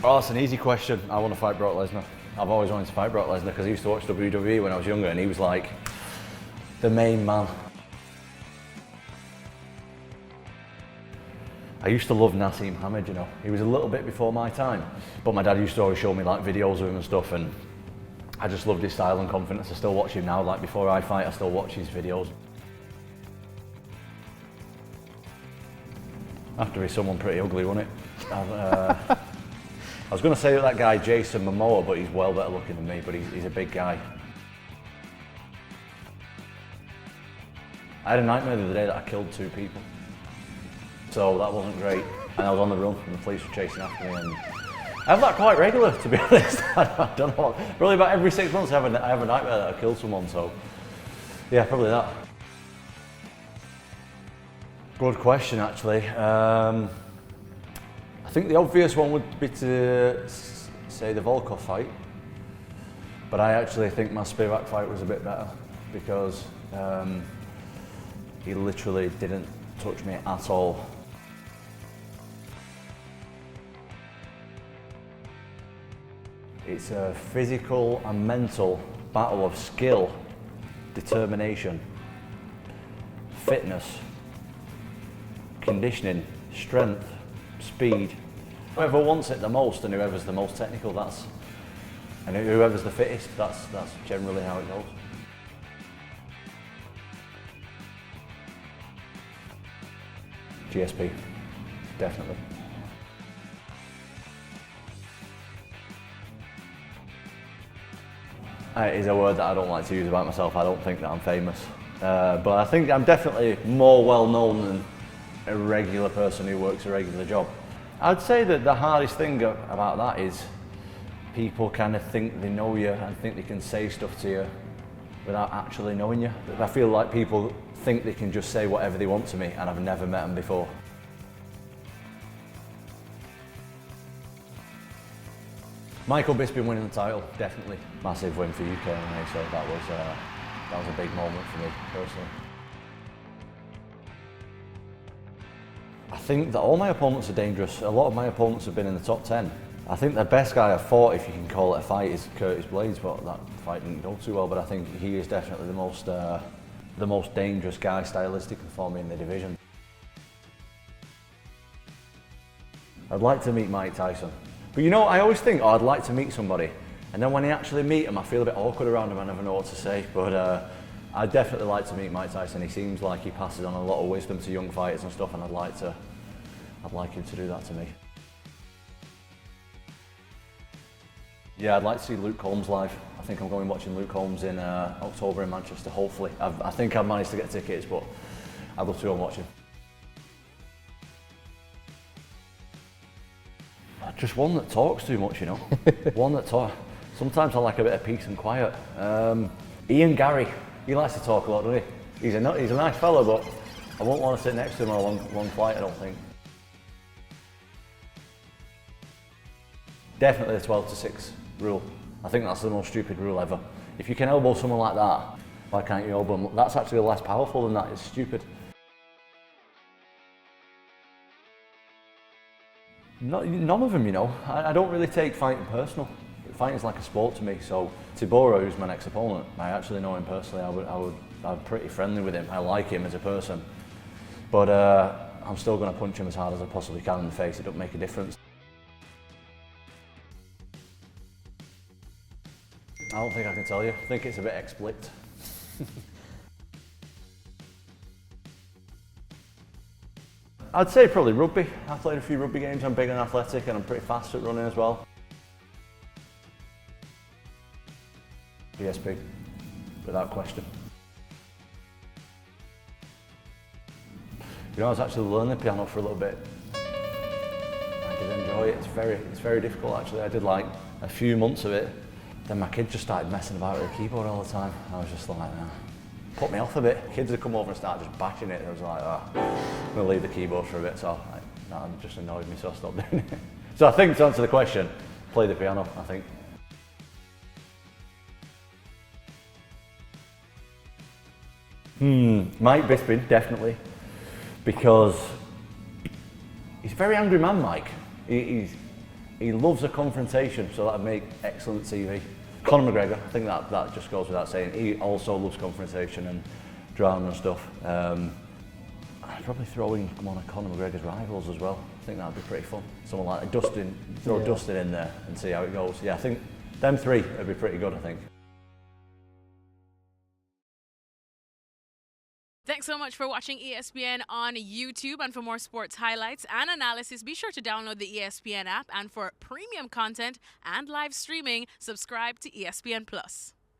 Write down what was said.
Oh, that's an easy question. I want to fight Brock Lesnar. I've always wanted to fight Brock Lesnar because I used to watch WWE when I was younger and he was like the main man. I used to love Nassim Hamed, you know. He was a little bit before my time, but my dad used to always show me like videos of him and stuff, and I just loved his style and confidence. I still watch him now, like before I fight, I still watch his videos. After he's someone pretty ugly, wasn't it? I was going to say that guy Jason Momoa, but he's well better looking than me, but he's a big guy. I had a nightmare the other day that I killed 2 people. So that wasn't great. And I was on the run and the police were chasing after me. And I have that quite regular, to be honest. I don't know. Probably about every 6 months I have a nightmare that I killed someone, so yeah, probably that. Good question, actually. I think the obvious one would be to say the Volkov fight, but I actually think my Spivak fight was a bit better because he literally didn't touch me at all. It's a physical and mental battle of skill, determination, fitness, conditioning, strength, speed. Whoever wants it the most and whoever's the most technical, and whoever's the fittest, that's generally how it goes. GSP, definitely. It is a word that I don't like to use about myself. I don't think that I'm famous, but I think I'm definitely more well known than a regular person who works a regular job. I'd say that the hardest thing about that is people kind of think they know you and think they can say stuff to you without actually knowing you. I feel like people think they can just say whatever they want to me and I've never met them before. Michael Bisping winning the title, definitely. Massive win for UK MMA, so that was a big moment for me personally. I think that all my opponents are dangerous. A lot of my opponents have been in the top 10. I think the best guy I've fought, if you can call it a fight, is Curtis Blades, but that fight didn't go too well, but I think he is definitely the most dangerous guy stylistically for me in the division. I'd like to meet Mike Tyson. But you know, I always think, oh, I'd like to meet somebody, and then when I actually meet him, I feel a bit awkward around him, I never know what to say, but I'd definitely like to meet Mike Tyson. He seems like he passes on a lot of wisdom to young fighters and stuff, and I'd like him to do that to me. Yeah, I'd like to see Luke Combs live. I think I'm going watching Luke Combs in October in Manchester, hopefully. I think I've managed to get tickets, but I'd love to go and watch him. Just one that talks too much, you know. One that talks. Sometimes I like a bit of peace and quiet. Ian Garry, he likes to talk a lot, doesn't he? He's a nice fellow, but I won't want to sit next to him on a long flight, I don't think. Definitely the 12-6 rule. I think that's the most stupid rule ever. If you can elbow someone like that, why can't you elbow them? That's actually less powerful than that. It's stupid. None of them, you know. I don't really take fighting personal. Fighting's like a sport to me. So Tibora, who's my next opponent, I actually know him personally. I'm pretty friendly with him. I like him as a person, but I'm still going to punch him as hard as I possibly can in the face. It don't make a difference. I don't think I can tell you. I think it's a bit explicit. I'd say probably rugby. I've played a few rugby games. I'm big and athletic, and I'm pretty fast at running as well. ESP, without question. You know, I was actually learning the piano for a little bit. I did enjoy it. It's very difficult actually. I did like a few months of it. Then my kid just started messing about with the keyboard all the time. I was just like, nah. Put me off a bit. Kids would come over and start just bashing it. I was like, oh, I'm gonna leave the keyboard for a bit. So it just annoyed me, so I stopped doing it. So I think to answer the question, play the piano, I think. Mike Bisping, definitely, because he's a very angry man, Mike. He loves a confrontation, so that'd make excellent TV. Conor McGregor, I think that just goes without saying. He also loves confrontation and drama and stuff. I'd probably throw in one of Conor McGregor's rivals as well. I think that'd be pretty fun. Someone like Dustin, throw Dustin in there and see how it goes. Yeah, I think them three would be pretty good, I think. Thanks so much for watching ESPN on YouTube, and for more sports highlights and analysis, be sure to download the ESPN app, and for premium content and live streaming, subscribe to ESPN Plus.